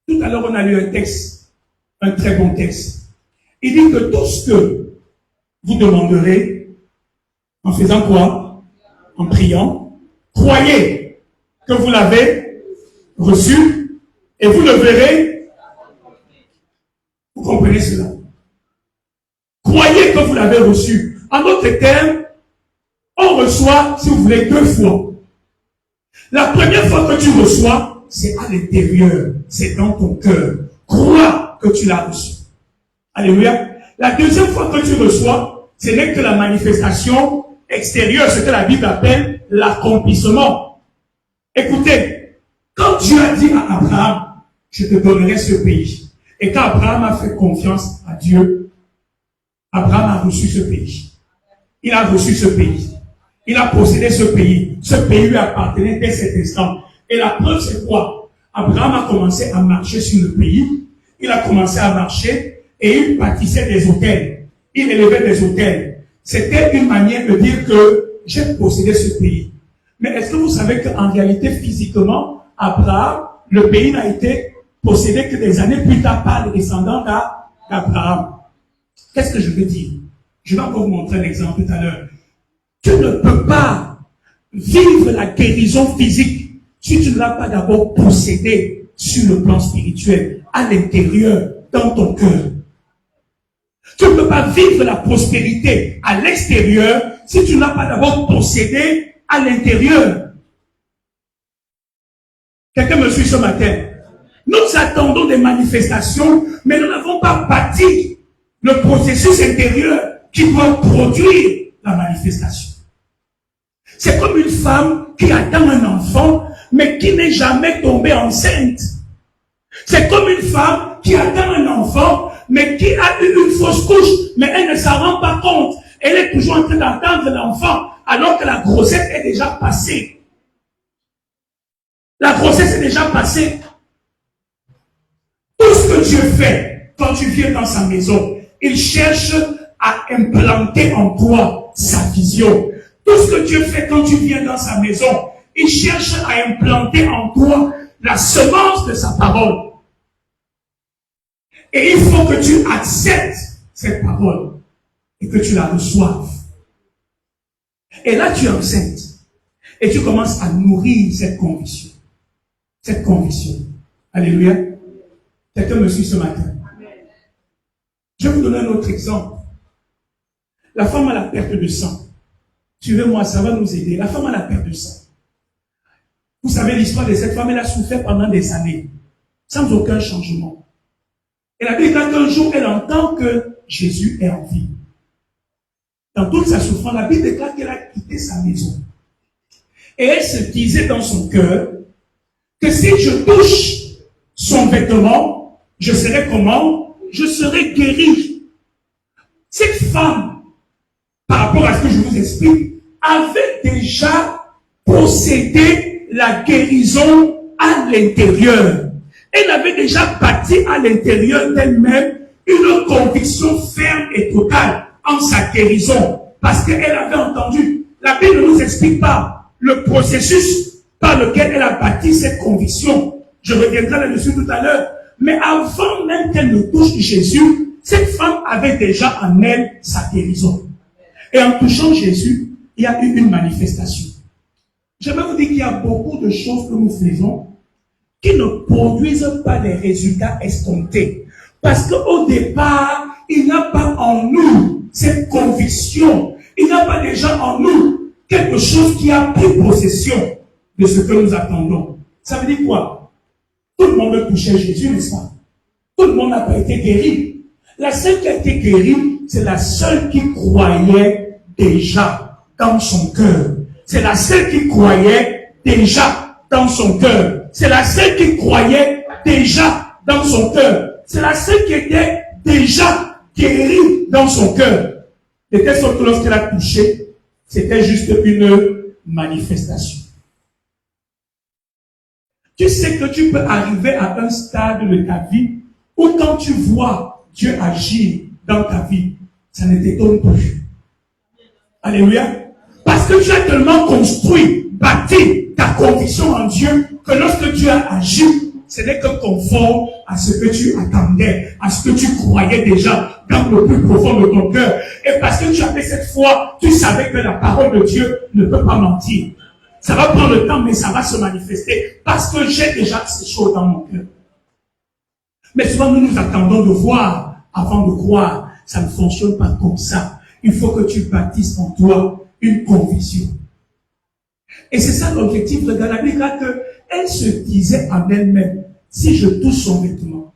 Tout à l'heure, on a lu un texte, un très bon texte. Il dit que tout ce que vous demanderez, en faisant quoi? En priant, croyez que vous l'avez reçu et vous le verrez. Vous comprenez cela? Croyez que vous l'avez reçu. En d'autres termes, on reçoit, si vous voulez, 2 fois. La première fois que tu reçois, c'est à l'intérieur, c'est dans ton cœur. Crois que tu l'as reçu. Alléluia. La deuxième fois que tu reçois, ce n'est que la manifestation extérieure, ce que la Bible appelle l'accomplissement. Écoutez, quand Dieu a dit à Abraham, je te donnerai ce pays, et quand Abraham a fait confiance à Dieu, Abraham a reçu ce pays. Il a reçu ce pays. Il a possédé ce pays. Ce pays lui appartenait dès cet instant. Et la preuve, c'est quoi? Abraham a commencé à marcher sur le pays. Il a commencé à marcher et il bâtissait des hôtels. Il élevait des hôtels. C'était une manière de dire que j'ai possédé ce pays. Mais est-ce que vous savez qu'en réalité, physiquement, Abraham, le pays n'a été possédé que des années plus tard par les descendants d'Abraham? Qu'est-ce que je veux dire? Je vais encore vous montrer un exemple tout à l'heure. Tu ne peux pas vivre la guérison physique si tu ne l'as pas d'abord possédé sur le plan spirituel, à l'intérieur, dans ton cœur. Tu ne peux pas vivre la prospérité à l'extérieur si tu ne l'as pas d'abord possédé à l'intérieur. Quelqu'un me suit ce matin? Nous attendons des manifestations, mais nous n'avons pas bâti le processus intérieur qui doit produire la manifestation. C'est comme une femme qui attend un enfant, mais qui n'est jamais tombée enceinte. C'est comme une femme qui attend un enfant, mais qui a eu une fausse couche, mais elle ne s'en rend pas compte. Elle est toujours en train d'attendre l'enfant, alors que la grossesse est déjà passée. La grossesse est déjà passée. Tout ce que Dieu fait quand tu viens dans sa maison, il cherche à implanter en toi sa vision. Tout ce que Dieu fait quand tu viens dans sa maison, il cherche à implanter en toi la semence de sa parole. Et il faut que tu acceptes cette parole et que tu la reçoives. Et là, tu es enceinte. Et tu commences à nourrir cette conviction. Cette conviction. Alléluia. Quelqu'un me suit ce matin. Je vais vous donner un autre exemple. La femme à la perte de sang. Suivez-moi, ça va nous aider. La femme à la perte de sang. Vous savez l'histoire de cette femme, elle a souffert pendant des années, sans aucun changement. Elle a dit qu'un jour, elle entend que Jésus est en vie. Dans toute sa souffrance, la Bible déclare qu'elle a quitté sa maison. Et elle se disait dans son cœur que si je touche son vêtement, je serai comment? Je serai guéri. Cette femme, par rapport à ce que je vous explique, avait déjà possédé la guérison à l'intérieur. Elle avait déjà bâti à l'intérieur d'elle-même une conviction ferme et totale en sa guérison. Parce qu'elle avait entendu. La Bible ne nous explique pas le processus par lequel elle a bâti cette conviction. Je reviendrai là-dessus tout à l'heure. Mais avant même qu'elle ne touche Jésus, cette femme avait déjà en elle sa guérison. Et en touchant Jésus, il y a eu une manifestation. J'aimerais vous dire qu'il y a beaucoup de choses que nous faisons qui ne produisent pas des résultats escomptés. Parce qu'au départ, il n'y a pas en nous cette conviction. Il n'y a pas déjà en nous quelque chose qui a pris possession de ce que nous attendons. Ça veut dire quoi? Tout le monde veut toucher Jésus, n'est-ce pas? Tout le monde n'a pas été guéri. La seule qui a été guérie, c'est la seule qui croyait déjà dans son cœur. C'est la seule qui croyait déjà dans son cœur. C'est la seule qui croyait déjà dans son cœur. C'est la seule qui était déjà guérie dans son cœur. De telle sorte que lorsqu'elle a touché, c'était juste une manifestation. Tu sais que tu peux arriver à un stade de ta vie où quand tu vois Dieu agir dans ta vie, ça ne t'étonne plus. Alléluia. Parce que tu as tellement construit, bâti ta conviction en Dieu, que lorsque Dieu a agi, ce n'est que conforme à ce que tu attendais, à ce que tu croyais déjà dans le plus profond de ton cœur. Et parce que tu avais cette foi, tu savais que la parole de Dieu ne peut pas mentir. Ça va prendre le temps, mais ça va se manifester parce que j'ai déjà ces choses dans mon cœur. Mais souvent, nous nous attendons de voir avant de croire. Ça ne fonctionne pas comme ça. Il faut que tu bâtisses en toi une conviction. Et c'est ça l'objectif de la Bible, qu'elle se disait en elle-même, si je touche son vêtement.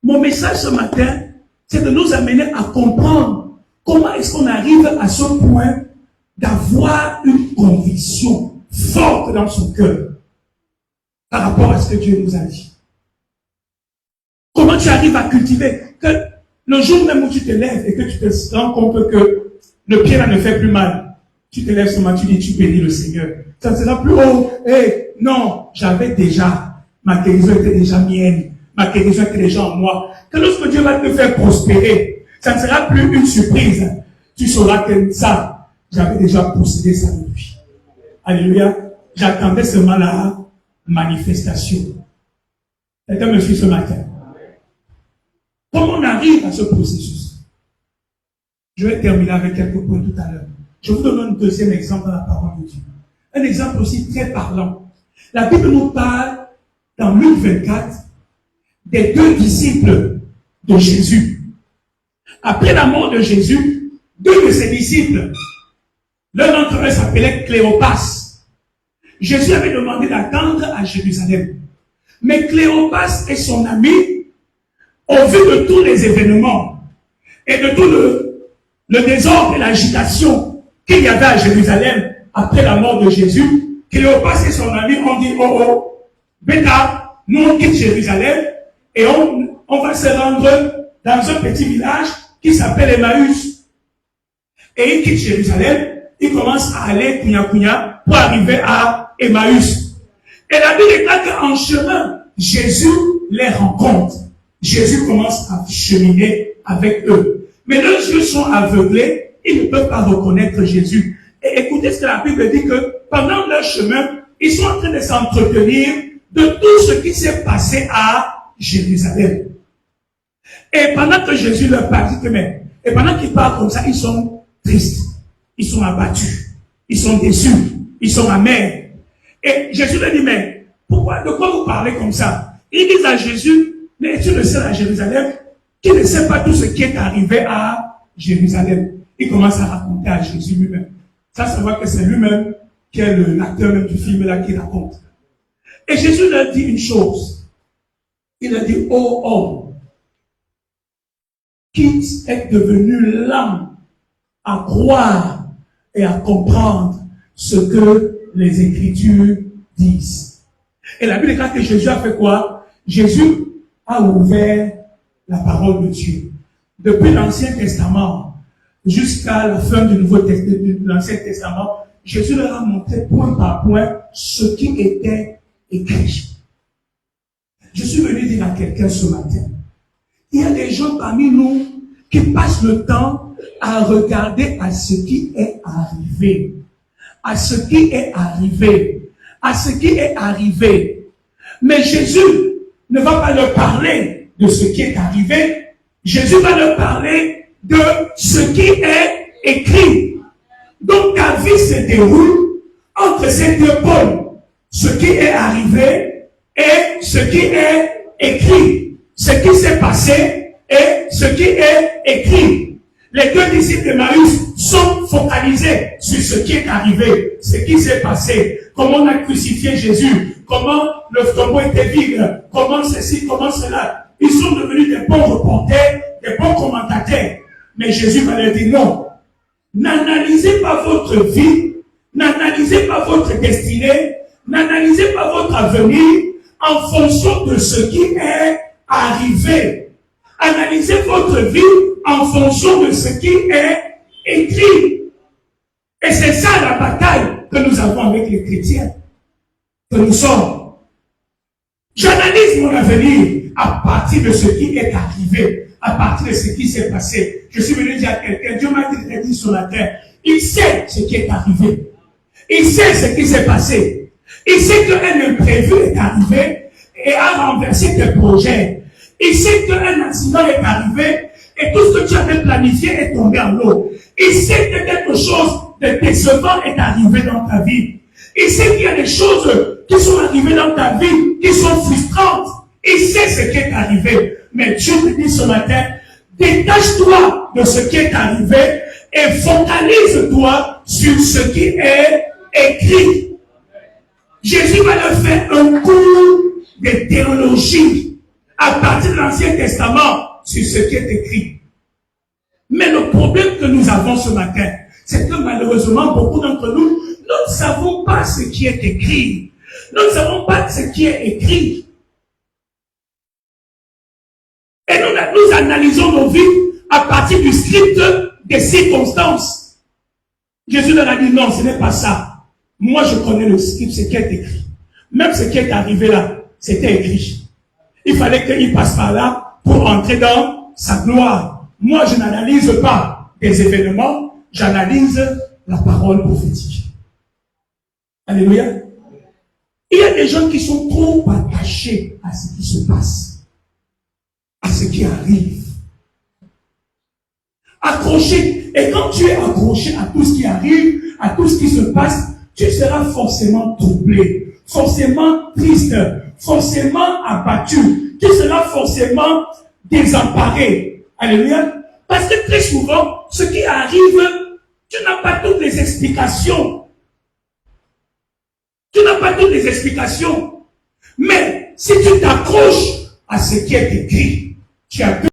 Mon message ce matin, c'est de nous amener à comprendre comment est-ce qu'on arrive à ce point d'avoir une conviction forte dans son cœur par rapport à ce que Dieu nous a dit. Comment tu arrives à cultiver que le jour même où tu te lèves et que tu te rends compte que le pied là ne fait plus mal, tu te lèves ce matin, tu dis, tu bénis le Seigneur. Ça ne sera plus, oh, non, j'avais déjà, ma guérison était déjà mienne, ma guérison était déjà en moi. Que lorsque Dieu va te faire prospérer, ça ne sera plus une surprise. Tu sauras que ça, j'avais déjà possédé ça depuis. Alléluia. J'attendais seulement la manifestation. Quelqu'un me suit ce matin. Comment on arrive à ce processus? Je vais terminer avec quelques points tout à l'heure. Je vous donne un deuxième exemple dans la parole de Dieu. Un exemple aussi très parlant. La Bible nous parle, dans Luc 24, des deux disciples de Jésus. Après la mort de Jésus, deux de ses disciples, l'un d'entre eux s'appelait Cléopas. Jésus avait demandé d'attendre à Jérusalem. Mais Cléopas et son ami, au vu de tous les événements et de tout le désordre et l'agitation qu'il y avait à Jérusalem après la mort de Jésus, Cléopas et son ami ont dit, oh, bêta, nous on quitte Jérusalem et on va se rendre dans un petit village qui s'appelle Emmaüs. Et ils quittent Jérusalem, ils commencent à aller Kounia pour arriver à Emmaüs. Et la Bible déclare qu'en chemin, Jésus les rencontre. Jésus commence à cheminer avec eux. Mais leurs yeux sont aveuglés, ils ne peuvent pas reconnaître Jésus. Et écoutez ce que la Bible dit, que pendant leur chemin, ils sont en train de s'entretenir de tout ce qui s'est passé à Jérusalem. Et pendant que Jésus leur parle, et pendant qu'ils parlent comme ça, ils sont tristes, ils sont abattus, ils sont déçus, ils sont amers. Et Jésus leur dit, mais pourquoi, de quoi vous parlez comme ça? Ils disent à Jésus, mais es-tu le seul à Jérusalem qui ne sait pas tout ce qui est arrivé à Jérusalem? Il commence à raconter à Jésus lui-même. Ça voit que c'est lui-même qui est l'acteur même du film là qui raconte. Et Jésus leur dit une chose. Il leur dit, ô homme, qui est devenu lent à croire et à comprendre ce que les Écritures disent. Et la Bible déclare que Jésus a fait quoi? Jésus a ouvert la parole de Dieu. Depuis l'Ancien Testament jusqu'à la fin du Nouveau Testament, de l'Ancien Testament, Jésus leur a montré point par point ce qui était écrit. Je suis venu dire à quelqu'un ce matin, il y a des gens parmi nous qui passent le temps à regarder à ce qui est arrivé. À ce qui est arrivé. À ce qui est arrivé. Mais Jésus ne va pas leur parler de ce qui est arrivé. Jésus va leur parler de ce qui est écrit. Donc ta vie se déroule entre ces deux pôles. Ce qui est arrivé et ce qui est écrit. Ce qui s'est passé et ce qui est écrit. Les deux disciples de Maüs sont focalisés sur ce qui est arrivé, ce qui s'est passé, comment on a crucifié Jésus, comment le tombeau était vide, comment ceci, comment cela. Ils sont devenus des bons reporters, des bons commentateurs. Mais Jésus va leur dire non. N'analysez pas votre vie, n'analysez pas votre destinée, n'analysez pas votre avenir en fonction de ce qui est arrivé. Analysez votre vie en fonction de ce qui est écrit. Et c'est ça la bataille que nous avons avec les chrétiens, que nous sommes. J'analyse mon avenir à partir de ce qui est arrivé, à partir de ce qui s'est passé. Je suis venu dire à quelqu'un, Dieu m'a dit sur la terre, il sait ce qui est arrivé. Il sait ce qui s'est passé. Il sait qu'un imprévu est arrivé et a renversé tes projets. Il sait qu'un accident est arrivé et tout ce que tu avais planifié est tombé en l'eau. Il sait que quelque chose de décevant est arrivé dans ta vie. Il sait qu'il y a des choses qui sont arrivées dans ta vie qui sont frustrantes. Il sait ce qui est arrivé. Mais Dieu te dit ce matin, détache-toi de ce qui est arrivé et focalise-toi sur ce qui est écrit. Jésus va leur faire un cours de théologie à partir de l'Ancien Testament sur ce qui est écrit. Mais le problème que nous avons ce matin, c'est que malheureusement, beaucoup d'entre nous, nous ne savons pas ce qui est écrit. Nous ne savons pas ce qui est écrit. Et nous analysons nos vies à partir du script des circonstances. Jésus leur a dit non, ce n'est pas ça. Moi, je connais le script, ce qui est écrit. Même ce qui est arrivé là, c'était écrit. Il fallait qu'il passe par là pour entrer dans sa gloire. Moi, je n'analyse pas des événements, j'analyse la parole prophétique. Alléluia. Il y a des gens qui sont trop attachés à ce qui se passe, à ce qui arrive. Accroché. Et quand tu es accroché à tout ce qui arrive, à tout ce qui se passe, tu seras forcément troublé, forcément triste, forcément abattu. Tu seras forcément désemparé. Alléluia. Parce que très souvent, ce qui arrive, tu n'as pas toutes les explications. Tu n'as pas toutes les explications. Mais si tu t'accroches à ce qui est écrit, tu as